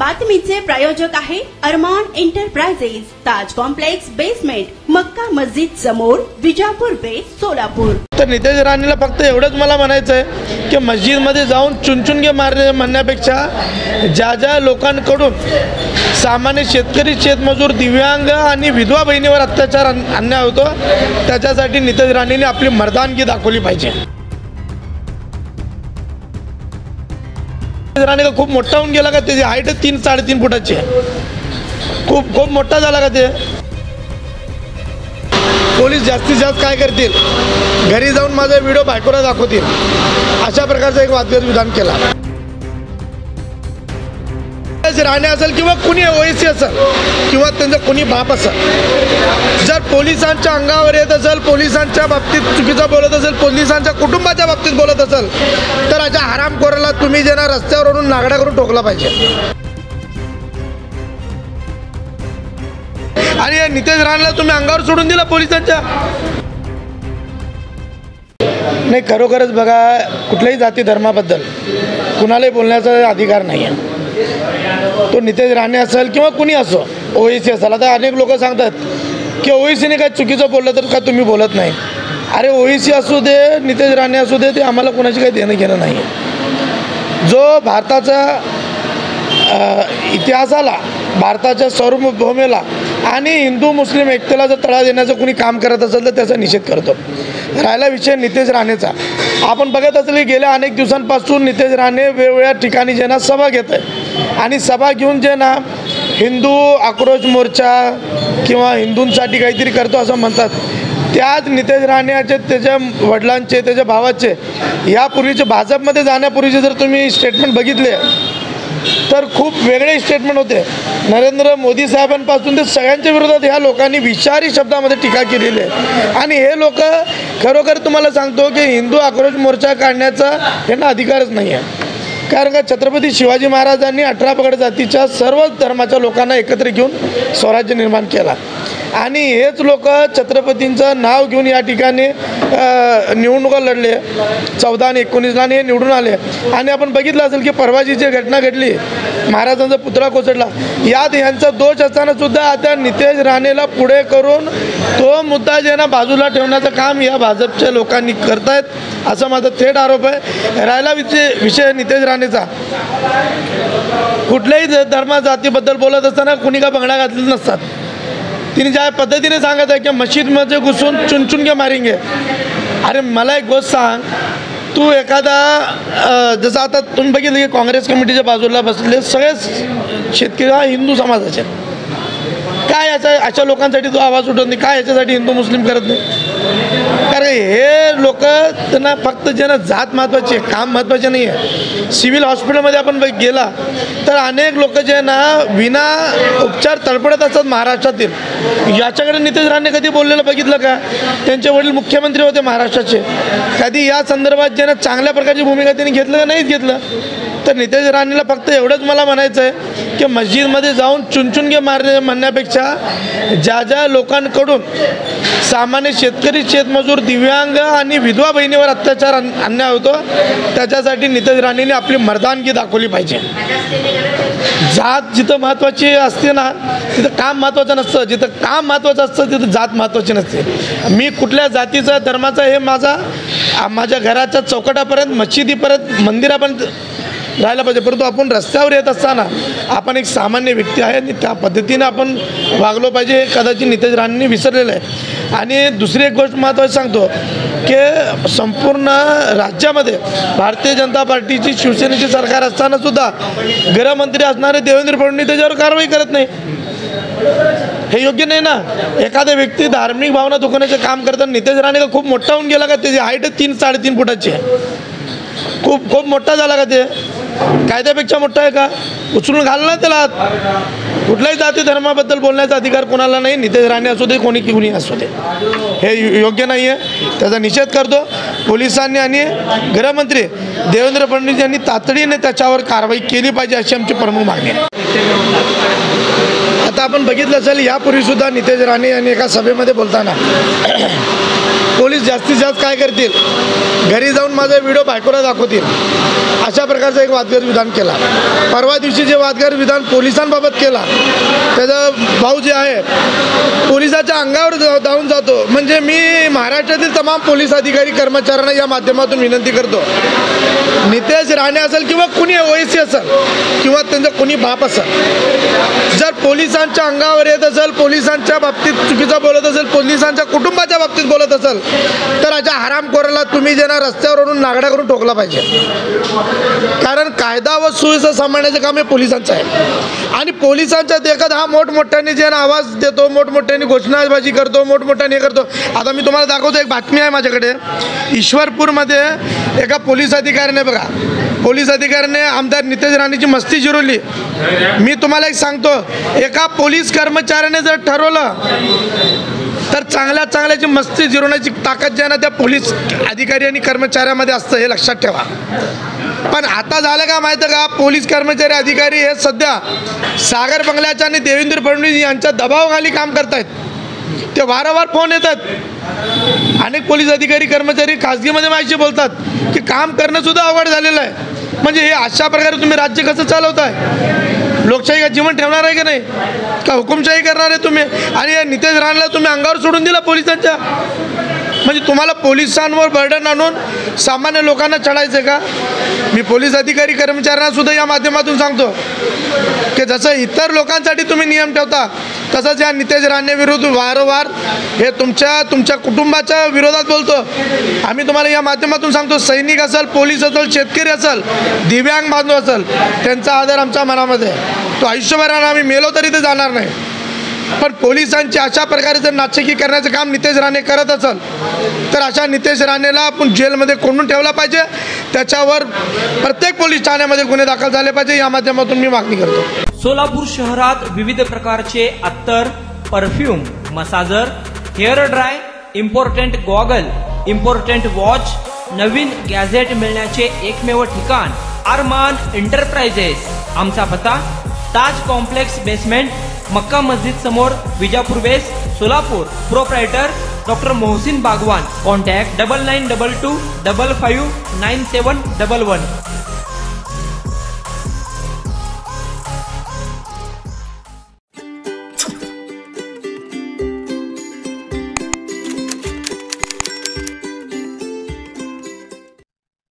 बातमीचे प्रायोजक आहे अरमान एंटरप्राइजेस, ताज complex basement, Mecca Masjid समोर, विजापूर बेस, सोलापूर। तर नितेश राणेला फक्त एवढंच मला म्हणायचं आहे की मस्जिदमध्ये जाऊन चुनचुनगे मारणे म्हणण्यापेक्षा ज्या लोकांकडून सामान्य शेतकरी, शेतमजूर, दिव्यांग आणि विधवा बहिणीवर अत्याचार अन्याय होतो त्याच्यासाठी नितेश राणेंनी आपली मर्दानगी दाखवली पाहिजे। राणे का खूप मोठा होऊन गेला का? त्याची हाईट 3-3.5 फुटाची आहे, खूप मोठा झाला का? ते पोलीस जास्तीत जास्त काय करतील, घरी जाऊन माझा व्हिडिओ बायकोला दाखवतील, अशा प्रकारचा एक वादग्रस्त विधान केला। राणे असेल किंवा कुणी ओएसी असेल किंवा त्यांचा कुणी बाप असेल, जर पोलिसांच्या अंगावर येत असेल, पोलिसांच्या बाबतीत चुकीचं बोलत असेल, पोलिसांच्या कुटुंबाच्या बाबतीत बोलत असेल, तर अशा हरामखोराला तुम्ही ज्यांना रस्त्यावरून नागडा करून ठोकला पाहिजे। आणि नितेश राणेला तुम्ही अंगावर सोडून दिला पोलिसांच्या। नाही, खरोखरच बघा, कुठल्याही जाती धर्माबद्दल कुणालाही बोलण्याचा अधिकार नाही आहे। तो नितेश राणे असेल किंवा कुणी असो, ओएसी असेल। आता अनेक लोक सांगतात की ओएसीने काय चुकीचं बोललं तर का तुम्ही बोलत नाही? अरे ओएसी असू दे, नितेश राणे असू दे, ते आम्हाला कोणाशी काही देणं घेणं नाही आहे। जो भारताचा इतिहासाला, भारताच्या सार्वभौमेला आणि हिंदू मुस्लिम एकतेला जर तडा देण्याचं कुणी काम करत असेल तर त्याचा निषेध करतो। राहिला विषय नितेश राणेचा, आपण बघत असले की गेल्या अनेक दिवसांपासून नितेश राणे वेगवेगळ्या ठिकाणी जे ना सभा घेत आहे आणि सभा घेऊन जे ना हिंदू आक्रोश मोर्चा किंवा हिंदूंसाठी काहीतरी करतो असं म्हणतात। त्याच नितेश राणेचे, त्याच्या वडिलांचे, त्याच्या भावाचे यापूर्वीचे भाजपमध्ये जाण्यापूर्वीचे जर तुम्ही स्टेटमेंट बघितले तर खूप वेगळे स्टेटमेंट होते। नरेंद्र मोदी साहेबांपासून ते सगळ्यांच्या विरोधात ह्या लोकांनी विषारी शब्दामध्ये टीका केलेली आहे। आणि हे लोक खरोखर तुम्हाला सांगतो की हिंदू आक्रोश मोर्चा काढण्याचा यांना अधिकारच नाही आहे, कारण का छत्रपती शिवाजी महाराजांनी 18 पगड जातीच्या सर्व धर्माच्या लोकांना एकत्र घेऊन स्वराज्य निर्माण केला आणि हेच लोक छत्रपतींचं नाव घेऊन या ठिकाणी निवडणुका लढले 14 आणि 19 आणि हे निवडून आले। आणि आपण बघितलं असेल की परवाची जी घटना घडली, महाराजांचा पुतळा कोसळला, यात यांचा दोष असताना सुद्धा आता नितेश राणेला पुढे करून तो मुद्दा जे ना बाजूला ठेवण्याचं काम या भाजपच्या लोकांनी करतायत असा माझा थेट आरोप आहे। राहिला विषय नितेश राणेचा, कुठल्याही धर्म जातीबद्दल बोलत असताना कुणी का बंगड्या घातलेल्या नसतात। तिने ज्या पद्धतीने सांगत आहे की मस्जिदमध्ये घुसून चुनचुनगे मारेंगे, अरे मला एक गोष्ट सांग, तू एखादा जसं आता तुम्ही बघितलं की काँग्रेस कमिटीच्या बाजूला बसले सगळेच शेतकरी हा हिंदू समाजाचे, काय अशा लोकांसाठी तो आवाज उठवत नाही? काय याच्यासाठी हिंदू मुस्लिम करत नाही? कारण हे लोक, त्यांना फक्त ज्यांना जात महत्त्वाची आहे, काम महत्त्वाचे नाही आहे। सिव्हिल हॉस्पिटलमध्ये आपण गेला तर अनेक लोक जे ना विना उपचार तडफडत असतात महाराष्ट्रातील। याच्याकडे नितेश राणे कधी बोललेलं बघितलं का? त्यांचे वडील मुख्यमंत्री होते महाराष्ट्राचे, कधी या संदर्भात जे ना चांगल्या प्रकारची भूमिका त्यांनी घेतलं का? नाहीच घेतलं। तर नितेश राणेला फक्त एवढंच मला म्हणायचं आहे की मस्जिदमध्ये जाऊन चुनचुनगे मारणे म्हणण्यापेक्षा ज्या लोकांकडून सामान्य शेतकरी, शेतमजूर, दिव्यांग आणि विधवा बहिणीवर अत्याचार अन्याय होतो त्याच्यासाठी नितेश राणेंनी आपली मर्दानगी दाखवली पाहिजे। जात जिथं महत्त्वाची असते ना तिथं काम महत्त्वाचं नसतं, जिथं काम महत्त्वाचं असतं तिथं जात महत्त्वाची नसते। मी कुठल्या जातीचा, धर्माचा हे माझ्या घराच्या चौकटापर्यंत, मशिदीपर्यंत, मंदिरापर्यंत राहायला पाहिजे, परंतु आपण रस्त्यावर येत असताना आपण एक सामान्य व्यक्ती आहे आणि त्या पद्धतीने आपण वागलो पाहिजे, हे कदाचित नितेश राणेंनी विसरलेलं आहे। आणि दुसरी एक गोष्ट महत्त्वाची सांगतो की संपूर्ण राज्यामध्ये भारतीय जनता पार्टीची, शिवसेनेची सरकार असतानासुद्धा गृहमंत्री असणारे देवेंद्र फडणवीस त्याच्यावर कारवाई करत नाही। हे योग्य नाही ना। एखादा व्यक्ती धार्मिक भावना दुखवण्याचं काम करताना नितेश राणे का खूप मोठा होऊन गेला का? त्याची हाईट 3-3.5 फुटाची आहे, खूप मोठा झाला का? ते कायद्यापेक्षा मोठा आहे का? उचलून घालला त्याला। कुठल्याही जाती धर्माबद्दल बोलण्याचा अधिकार कोणाला नाही, नितेश राणे असू दे, कोणी असू दे, हे योग्य नाही आहे। त्याचा निषेध करतो। पोलिसांनी आणि गृहमंत्री देवेंद्र फडणवीस यांनी तातडीने त्याच्यावर कारवाई केली पाहिजे अशी आमची प्रमुख मागणी आहे। आता आपण बघितलं असेल यापूर्वीसुद्धा नितेश राणे यांनी एका सभेमध्ये बोलताना पोलीस जास्तीत जास्त काय करतील, घरी जाऊन माझा व्हिडिओ बायकोला दाखवतील, अशा प्रकारचा एक वादग्र विधान केला. परवा दिवशी जे वादग्र विधान पोलिसांबाबत केला, त्याचा भाऊ जे आहे पोलिसाच्या अंगावर धावून जातो. म्हणजे मी महाराष्ट्रातील तमाम पोलीस अधिकारी कर्मचाऱ्यांना या माध्यमातून विनंती करतो, नितेश राणे असेल किंवा कुणी ओएसी असेल किंवा त्यांचा कुणी बाप असेल, जर पोलिसांच्या अंगावर येत असेल, पोलिसांच्या बाबतीत चुकीचं बोलत असेल, पोलिसांच्या कुटुंबाच्या बाबतीत बोलत असेल, तर अशा हरामखोराला तुम्ही ज्यांना रस्त्यावरून नागडा करून ठोकला पाहिजे. कारण कायदा व सुव्यवस्था सांभाळण्याचं काम हे पोलिसांचं आहे. आणि पोलिसांच्या देखत हा मोठमोठ्याने जे आवाज देतो, मोठमोठ्याने घोषणाबाजी करतो, मोठमोठ्याने हे करतो. आता मी तुम्हाला दाखवतो, एक बातमी आहे माझ्याकडे. ईश्वरपूरमध्ये एका पोलीस अधिकाऱ्याने बघा, पोलीस अधिकाऱ्याने आमदार नितेश राणेची मस्ती जिरवली. मी तुम्हाला एक सांगतो, एका पोलीस कर्मचाऱ्याने जर ठरवलं तर चांगल्याची मस्ती जिरवण्याची ताकद जी आहे ना त्या पोलीस अधिकारी आणि कर्मचाऱ्यामध्ये असतं, हे लक्षात ठेवा. पण आता झालं का माहिती का, पोलीस कर्मचारी अधिकारी हे सध्या सागर बंगल्याच्या आणि देवेंद्र फडणवीस यांच्या दबावाखाली काम करत आहेत. ते वारंवार फोन येतात. अनेक पोलीस अधिकारी कर्मचारी खाजगीमध्ये माझ्याशी बोलतात की काम करणं सुद्धा अवघड झालेलं आहे. म्हणजे हे अशा प्रकारे तुम्ही राज्य कसं चालवताय? लोकशाही का जीवन ठेवणार आहे का नाही, का हुकुमशाही करणार आहे तुम्ही? आणि या नितेश राणेला तुम्ही अंगावर सोडून दिला पोलिसांच्या. म्हणजे तुम्हाला पोलिसांवर बर्डन आणून सामान्य लोकांना चढायचं आहे का? मी पोलीस अधिकारी कर्मचाऱ्यांना सुद्धा या माध्यमातून सांगतो की जसं इतर लोकांसाठी तुम्ही नियम ठेवता, तसंच या नितेश राणे विरुद्ध वारंवार हे तुमच्या कुटुंबाच्या विरोधात बोलतो. आम्ही तुम्हाला या माध्यमातून सांगतो, सैनिक असेल, पोलीस असेल, शेतकरी असेल, दिव्यांग बांधव असेल, त्यांचा आदर आमच्या मनामध्ये आहे. तो आयुष्यभरानं आम्ही मेलो तरी ते जाणार नाही. पण पोलिसांची अशा प्रकारे जर नाचक्की करण्याचं काम नितेश राणे करत असेल तर अशा नितेश राणेला आपण जेलमध्ये कोंडून ठेवला पाहिजे. त्याच्यावर प्रत्येक पोलीस ठाण्यामध्ये गुन्हे दाखल झाले पाहिजे, या माध्यमातून मी मागणी करतो. सोलापूर शहरात विविध प्रकारचे अत्तर, perfume, massager, hair dry, important goggle, important watch, नवीन गॅझेट मिळण्याचे एकमेव ठिकाण अरमान एंटरप्राइजेस. आमचा पत्ता ताज कॉम्प्लेक्स बेसमेंट, मक्का मस्जिद समोर, Vijapur west, Solapur. Proprietor doctor Mohsin Bagwan. Contact 9922 55 9711.